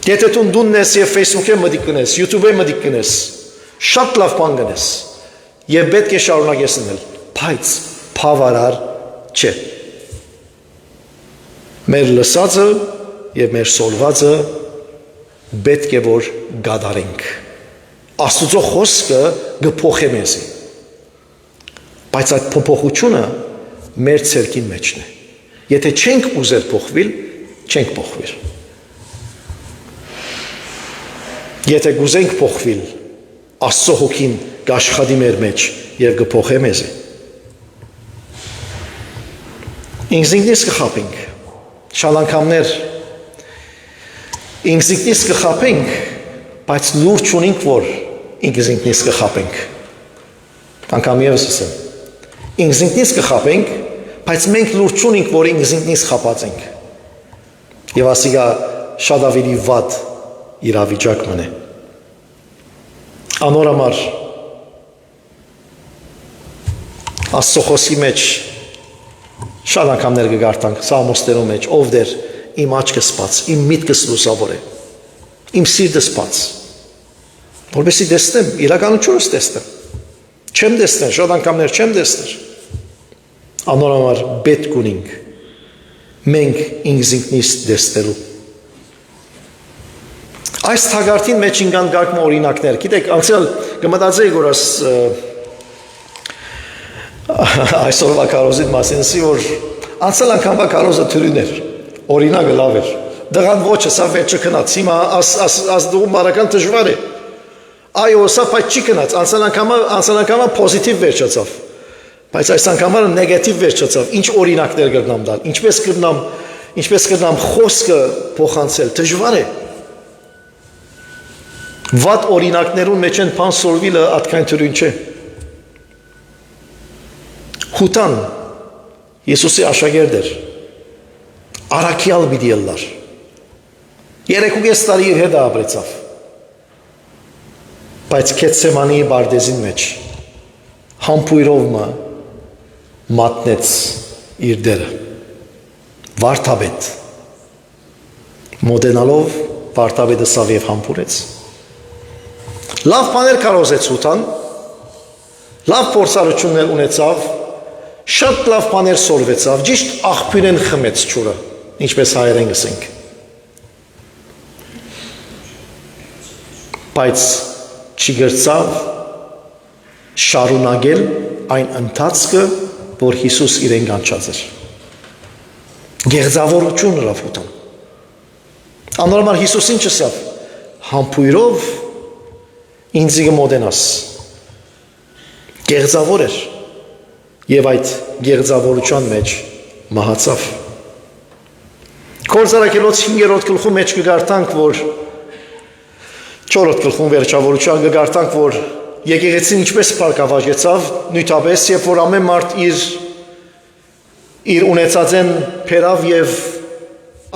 Եթե դու դունն ես եւ Facebook-ը մտիկ կնես, YouTube-ը մտիկ կնես, շատ լավ բան կնես, եւ պետք է շարունակես անել, բայց բավարար չէ։ Մեր լսածը եւ մեր սորվածը պետք է որ գադարենք։ Աստուծո խոսքը գփոխե մեզ։ Բայց այդ փոփոխությունը մեր ցերկին մեջն է։ Եթե չենք ուզել փոխվել, չենք փոխվել։ Եթե գուզենք փոխվել, Աստծո հոգին կաշխատի մեր մեջ եւ գփոխե մեզ։ Ինքնից կխապենք։ Շալանքամներ ինքնից կխապենք, բայց լուրջ ունենք, որ ինքնից կխապենք։ Անկամ եւս ասեմ, ինքնից կխապենք, բայց մենք լուրջ ունենք, որ ինքնից խապած ենք։ Եվ ասիգա շատ ավելի վատ իրավիճակ մնե։ Անոր համար Աստծո խոսքի մեջ շատ անգամներ կգարտանք Սաղմոստերու մեջ, ով դեր իմ աչքս բաց, իմ միտքս լուսավոր է, իմ սիրտս բաց, որպեսզի տեսնեմ, իրականությունս տեսնեմ, չեմ տեսնել, շատ անգամներ չեմ տեսնել, անոր համար պետք ունենք, մենք ինքնից տեսնելու։ Այս թագարտին մեջ ինքան գարկմ օրինակներ, գիտեք, անցյալ կմտածեի, որ այսօրվա կարոզիտ մասին ասի, որ անցյալ անգամվա կարոզը թրին էր, օրինակը լավ էր, դղան ոչը, սա վերջը կնաց, հիմա աս դուղում բարական դժվար է, այո, սա պայտ չի կնաց, անցյալ անգամվա պոզիտիվ վերջացավ, բայց այս անգամվա նեգետիվ վերջացավ, ինչ օրինակներ կրնամ դալ, ինչպես կրնամ խոսքը փոխանցել, դժվար է, վատ օրինակներուն մեջ են պան սորվիլը ատքայն թրին չէ, Հուտան Եսուսի աշակերտ էր, առաքյալ պիտի ելլար, 3.5 տարի իր հետ ապրեցավ, բայց Գեթսեմանի բարդեզին մեջ համբույրով մատնեց իր դերը, վարդապետ, մոտենալով վարդապետը սավ և համբուրեց, լավ բաներ կարոզեց Հուտան, լավ փորձառություններ ունեցավ, շատ լավ բաներ սորվեցավ, ճիշտ աղբյուրեն խմեց ջուրը, ինչպես հայերեն գսենք։ Բայց չգրծավ շարունակել այն ընթացքը, որ Հիսուս իրեն կանչած էր։ Գեղձավորություն լավ Հուտան։ Անորմալ Հիսուս ինչ ասավ, համբույրով ինձի կմոտենաս։ Գեղձավոր էր։ Եվ այդ գեղձավորության մեջ մահացավ։ Գործարակելոց 5-րդ գլխում մեջ կգարտանք, որ 4-րդ գլխում վերջավորության կգարտանք, որ եկեղեցին ինչպես պարկավաճեցավ, նույնապես, երբ որ ամեն մարդ իր ունեցածեն փերավ եւ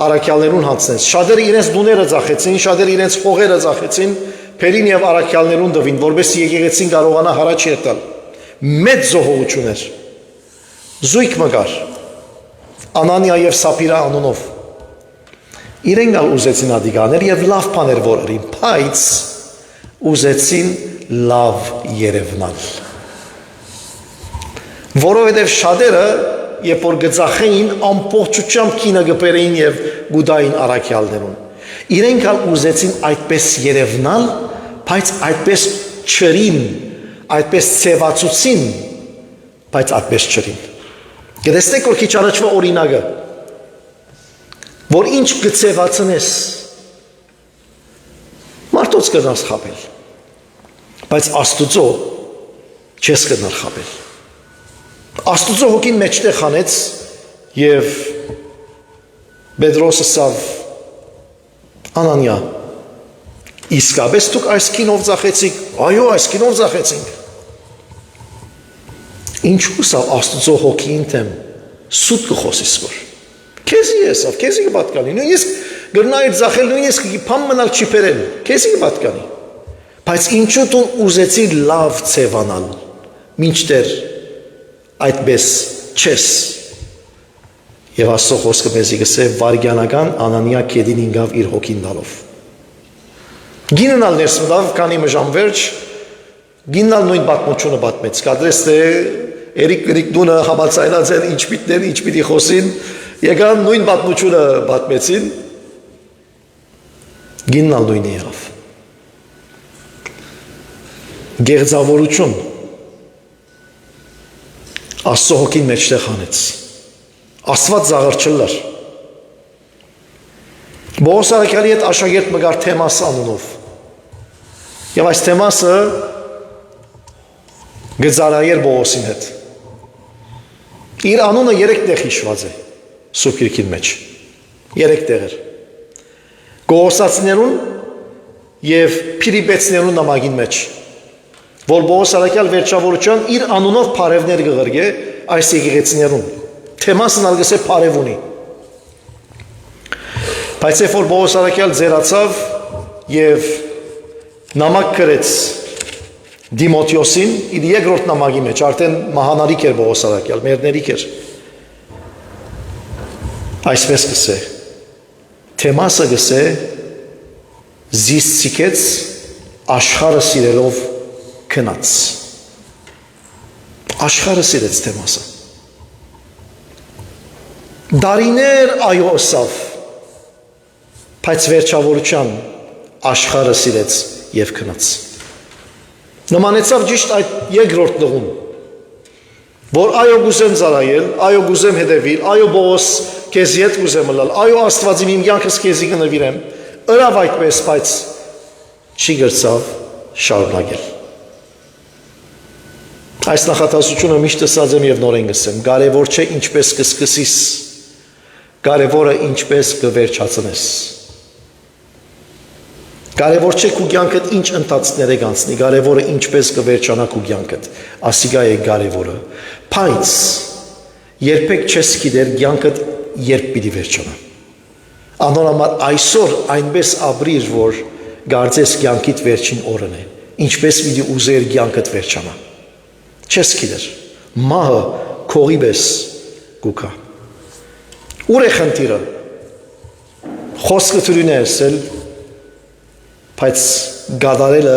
առաքյալներուն հանձնեց։ Շատերը իրենց դուները ծախեցին, շատերը իրենց փողերը ծախեցին, փերին եւ առաքյալներուն դվին, որովհետեւ եկեղեցին կարողանա հարաճ ետալ։ Մեծ զոհողություն էր։ Զույգ մգար, Անանիա և Սապիրա անունով, իրենք ալ ուզեցին ադիգաներ և լավ բաներ որերին, բայց ուզեցին լավ երևնալ։ Որովհետև շատերը, երբ որ գծախեին, ամբողջությամբ կինը գպերեին և գուդային առաքյալներուն, իրենք ալ ուզեցին այդպես երևնալ, բայց այդպես չրին, այդպես ծևացուցին, բայց այդպես չրին։ Գտեսնեք, որ քիչ առաջվա օրինակը, որ ինչ գծևացնես, մարդոց կնաս խապել, բայց Աստուծո չես կնար խապել։ Աստուծո հոգին մեջտեղ խանեց և Պետրոսը սավ Անանիա, իսկապես դուք այս կինով ծախեցիք, այո, այս կինով ծախեցինք։ Ինչու սա Աստուծո հոգին թեմ սուտ կխոսիս որ։ Քեզի ես, քեզի կպատկանի, գրնայր զախել նույնիսկ փամ մնալ չի բերել, քեզի պատկանի։ Բայց ինչու դու ուզեցիր լավ ցևանալ, մինչդեռ այդպես չես։ Եվ Աստծո խոսքը մեզի գսե վարգյանական Անանիա կեդին ինգավ իր հոգին դալով։ Գիննալ ներս մտավ, քանի մժամ վերջ, գիննալ նույն պատմությունը պատմեց։ Կադրես թե Էրիկ դունը համացայլած են ինչ պիտներ, ինչ պիտի խոսին, եկան նույն պատմությունը պատմեցին, գիննալ նույնի եղավ։ Գեղձավորություն Աստծո հոգին մեջտեղ հանեց։ Աստված զաղրջելար։ Բողոս արաքյալի հետ աշակերտ մգար Թեմաս անունով։ Եվ այս Թեմասը գծարայեր Բողոսին հետ։ Իր անունը 3 տեղ հիշված է Սուրբ Գրքին մեջ։ 3 տեղեր։ Գողոսացիներուն եւ Փիլիպեցիներուն նամակին մեջ, որ Բողոս արաքյալ վերջավորության իր անունով փարևներ կղրգե այս եկեղեցիներուն։ Թեմասն ալգս է փարև ունի։ Բայց երբ որ Բողոս արաքյալ ձերացավ եւ նամակ գրեց Դիմոթեոսին, իր երկրորդ նամակի մեջ, արդեն մահանարիք էր Բողոս արաքյալ, մերներիք էր։ Այսպես գսե, Թեմասը գսե, զիսցիկեց աշխարհը սիրելով քնած։ Աշխարհը սիրեց Թեմասը։ Դարիներ այո ըսավ, բայց վերջավորության աշխարհը սիրեց եւ քնած։ Նմանեցավ ճիշտ այդ երկրորդ նղուն, որ այո գուզեմ ծառայել, այո գուզեմ հետևել, այո Բողոս քեզի հետ գուզեմ լալ, այո Աստվածի իմ կյանքս քեզի կնվիրեմ, ըրավ այդպես, բայց չի գրծավ շարունակել։ Այս նախատասությունը միշտ ասած եմ եւ նորեն գսեմ, կարևոր չէ ինչպես կսկսիս, կարևորը ինչպես կվերջացնես։ Կարևոր չէ քու կյանքդ ինչ ընթացքներ է գանցնի, կարևորը ինչպես կվերջանա քու կյանքդ, ասիկա է կարևորը։ Բայց երբեք չես գիտեր կյանքդ երբ պիտի վերջանա։ Անոնամար այսօր այնպես ապրիր, որ գարձես կյանքիդ վերջին օրն է, ինչպես պիտի ուզեր կյանքդ վերջանա։ Չես գիտեր։ Մահը քողի պես գուքա։ Ուր է խնդիրը։ Խոսքը թույն է ասել, բայց գադարելը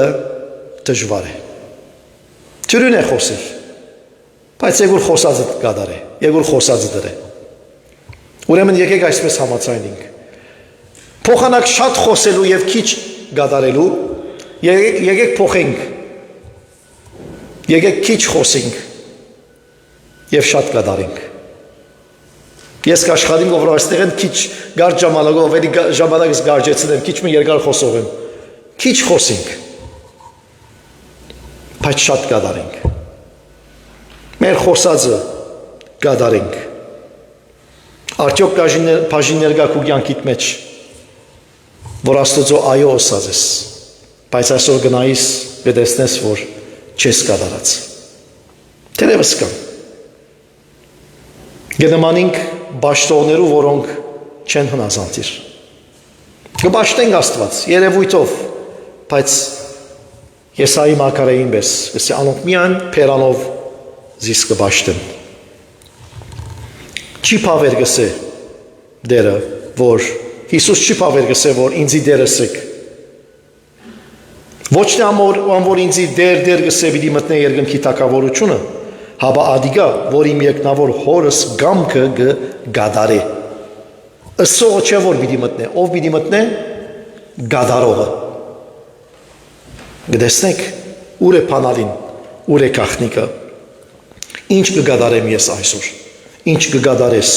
դժվար է։ Թույն է խոսել, բայց եկուր խոսածը գադար է, եկուր խոսածը դրե։ Ուրեմն եկեք այսպես համաձայնենք։ Փոխանակ շատ խոսելու եւ քիչ գադարելու, եկեք փոխենք։ Եկեք քիչ խոսենք եւ շատ գադարենք։ Ես կաշխատեմ, որ այստեղ են քիչ գար ժամանակով, էլի ժամանակս գարջեցնեմ, քիչ մի երկար խոսող եմ։ Քիչ խոսենք, բայց շատ գադարենք։ Մեր խոսածը գադարենք։ Արդյոք բաժիններ գա քու կյանքիդ մեջ, որ Աստծո այո ասած ես, բայց այսօր գնայիս կտեսնես, որ չես գադարած։ Թերևս կան։ Գնամանինք բաշտողներու, որոնք չեն հնազանդիր։ Կբաշտենք Աստված, երևույթով, բայց Եսայի մարգարեին պես, գսե անոնք միայն փերանով զիս կբաշտեն։ Չի փավեր գսե դերը, որ Հիսուս չի փավեր գսե, որ ինձի դերս եք։ Ոչ թե որ ինձի դեր գսե պիտի մտնե երկնքի թագավորությունը, հաբա ադիգա, որ իմ երկնավոր հորս գամքը գադարե։ Ըսողը չէ որ պիտի մտնե, ով պիտի մտնե գադարողը։ Գտեսնեք, ուր է փանալին, ուր է գախնիկը։ Ինչ կգադարեմ ես այսօր, ինչ կգադարես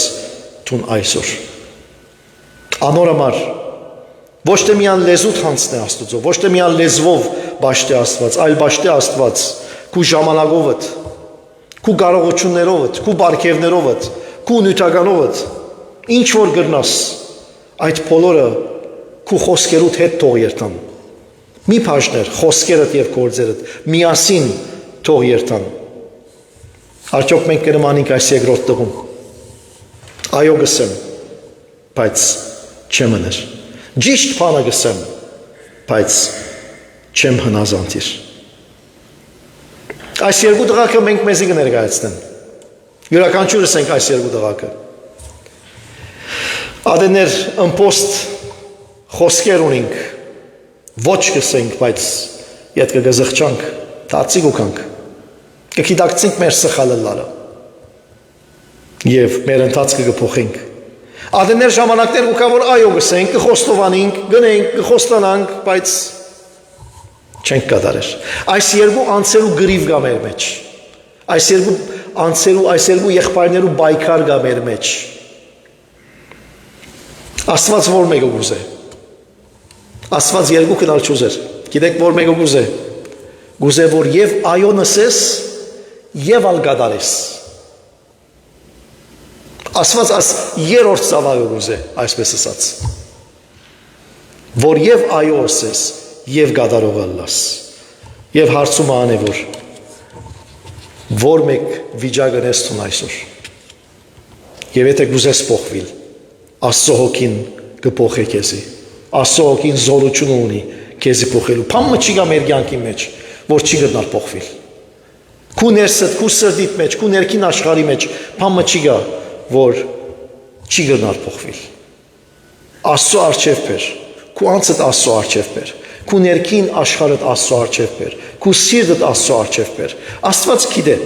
տուն այսօր։ Անորամար ոչ թե միան լեզուտ հանցնե Աստուծո, ոչ թե միան լեզվով բաշտե Աստված, այլ բաշտե Աստված քու ժամանակովդ, քու կարողություններովդ, քու բարգևներովդ, քու նյութականովդ, ինչ որ գրնաս, այդ բոլորը քու խոսքերուդ հետ թող երթան։ Մի բաժներ խոսքերդ եւ գործերդ միասին թող երթան։ Արդյոք մենք կնմանենք այս երկրորդ տղում։ Այո գսեմ, բայց չմներ։ Ճիշտ բանը գսեմ, բայց չեմ հնազանդիր։ Այս երկու դղակը մենք մեզի կներկայացնեն։ Յուրաքանչյուրս ենք այս երկու դղակը։ Ադեներ ըմպոստ խոսքեր ունենք, ոչ կսենք, բայց ետ կգզղճանք, տացիկ ուկանք, կգիտակցենք մեր սխալելարը և մեր ընթացքը կփոխենք։ Ադեներ ժամանակներ ուկա, որ այո գսենք, կխոստովանենք, գնենք, կխոստանանք, բայց չենք կատարեր։ Այս երկու անցերու գրիվ գա մեր մեջ, այս երկու անցերու, այս երկու եղբայրներու բայկար գա մեր մեջ։ Աստված որ մեկը գուզե, Աստված երկու կնալ չուզեր, գիտեք որ մեկը գուզե, որ և այո նսես, և ալ գադարես։ Աստված այս երորդ ծավալը գուզե, այսպես ասած, որ և այո ասես, և գադարող ալլաս, և հարցում ան է, որ մեկ վիճակ ընես տուն այսօր, և եթե գուզես պոխվիլ, Աստծո հոգին կփոխե քեզի, Աստծո հոգին զորություն ունի քեզի փոխելու, փամը չի գա մեր կյանքի մեջ, որ չի գտնար փոխվիլ, քու ներսդ, քու սրդիդ մեջ, քու ներքին աշխարհի մեջ, փամը չի գա, որ չի գտնար փոխվիլ, Աստծո առջև բեր, քու անցդ Աստծո առջև բեր, քու ներքին աշխարհդ Աստծո առջև բեր, քու սիրտդ Աստծո առջև բեր, Աստված գիտե,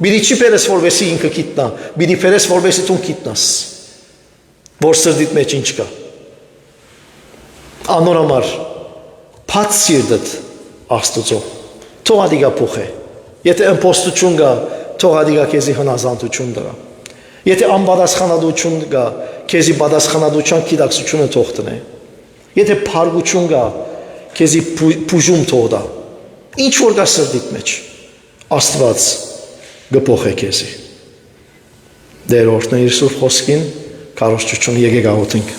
բիդի չի բերես որովհետեւ ինքը գիտնա, բիդի բերես որովհետեւ դու գիտնաս, որ սրդիդ մեջ ինչ կա, անոր համար փած սիրտդ Աստծո, թող ադիգա փոխե, եթե ըմպոստություն կա, թող ադիգա քեզի հնազանդություն դրա, եթե անպատասխանատվություն կա, քեզի պատասխանատվության գիտակցությունը թող տնե, եթե փառություն կա, քեզի բուժում թող տա, ինչ որ կա սրդիդ մեջ, Աստված կփոխե քեզի։ Դեր օրհնի իր սուրբ խոսքին, քարոզչություն եկեք աղոթենք։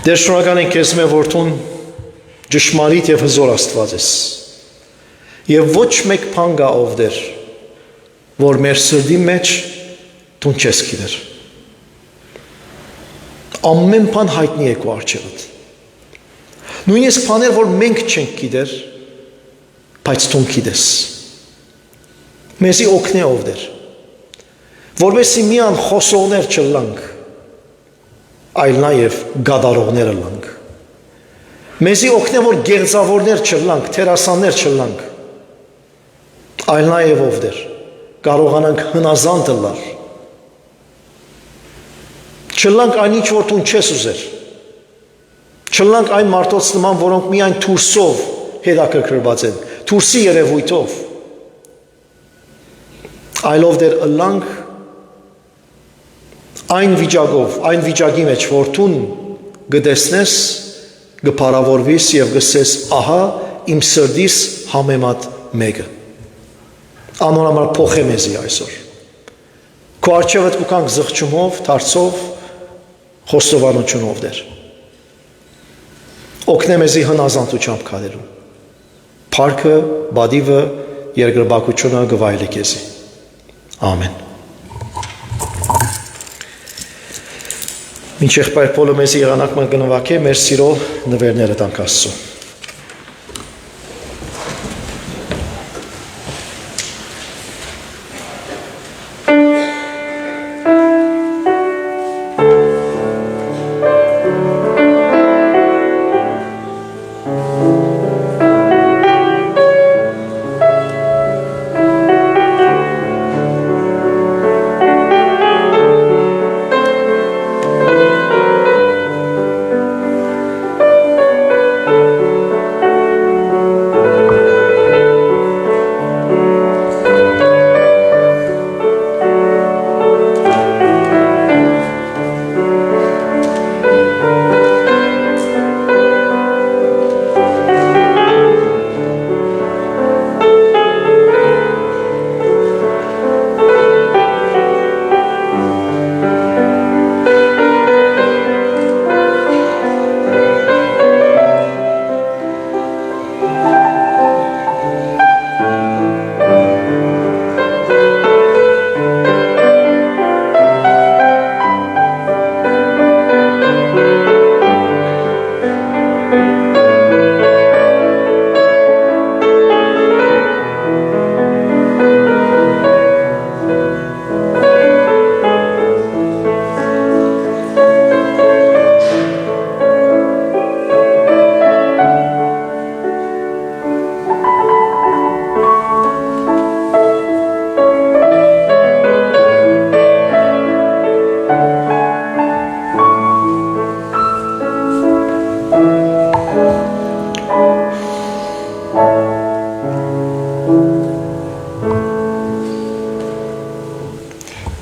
Դեր շնորհակալ ենք քեզ մեր որդուն ճշմարիտ եւ հզոր Աստված ես։ Եվ ոչ մեկ բան կա ով դեր, որ մեր սրդի մեջ դու չես գիտեր։ Ամեն բան հայտնի է քո առջևդ։ Նույնիսկ բաներ, որ մենք չենք գիտեր, բայց դու գիտես։ Մեզի օգնե ով դեր, որովհետեւ միան խոսողներ չլանք, այլ նաև գադարողները լանք։ Մեզի օգնե որ գեղձավորներ չլանք, թերասաններ չլանք, այլ նաև ով դեր, կարողանանք հնազանդ լար, չլանք այն ինչ որ դու չես ուզեր, չլանք այն մարդոց նման, որոնք միայն թուրսով հետաքրքրված են, թուրսի երևույթով, այլով դեր ըլանք այն վիճակով, այն վիճակի մեջ, որ դու գտեսնես, գփարավորվիս եւ գսես, ահա իմ սրդիս համեմատ մեկը։ Անոր համար փոխե մեզի այսօր։ Քո առջևդ կուքանք զղջումով, դարձով, խոստովանությունով դեր։ Օգնե մեզի հնազանդությամբ քալելու։ Փառքը, բադիվը, երկրպագությունը գվայելի քեզի։ Ամեն։ Մինչ եղբայր Պոլը մեզի եղանակման կնվակե, մեր սիրո նվերները տանք Աստծո։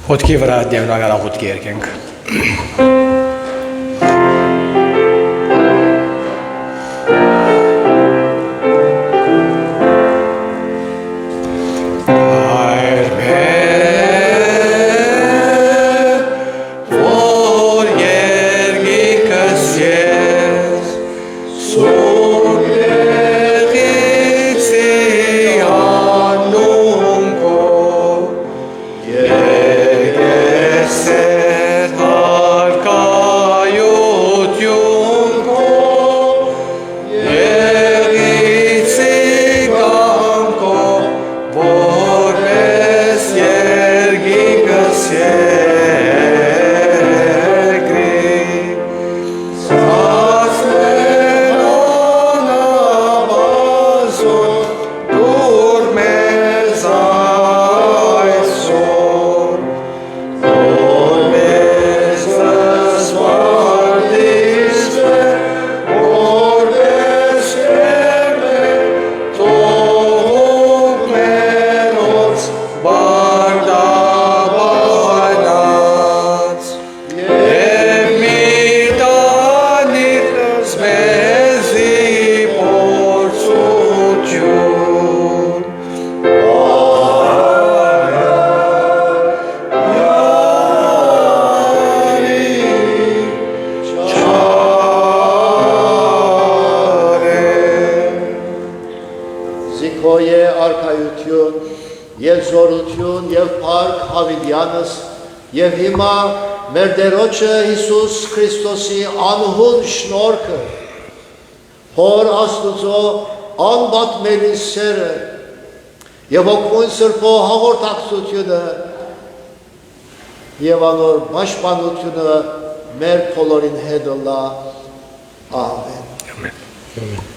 Ոտքի վրա դեղնագարախոտ կերկենք։ Զիքոյե արքայություն և զորություն և փառք Հավիլյանս և հիմա մեր Տերոջը Հիսուս Քրիստոսի անհուն շնորհքը Հոր Աստուծո անպատմելի սերը և Հոգուն Սրբո հաղորդակցությունը և անոր պաշտպանությունը մեր բոլորին հետ լա։ Ամեն։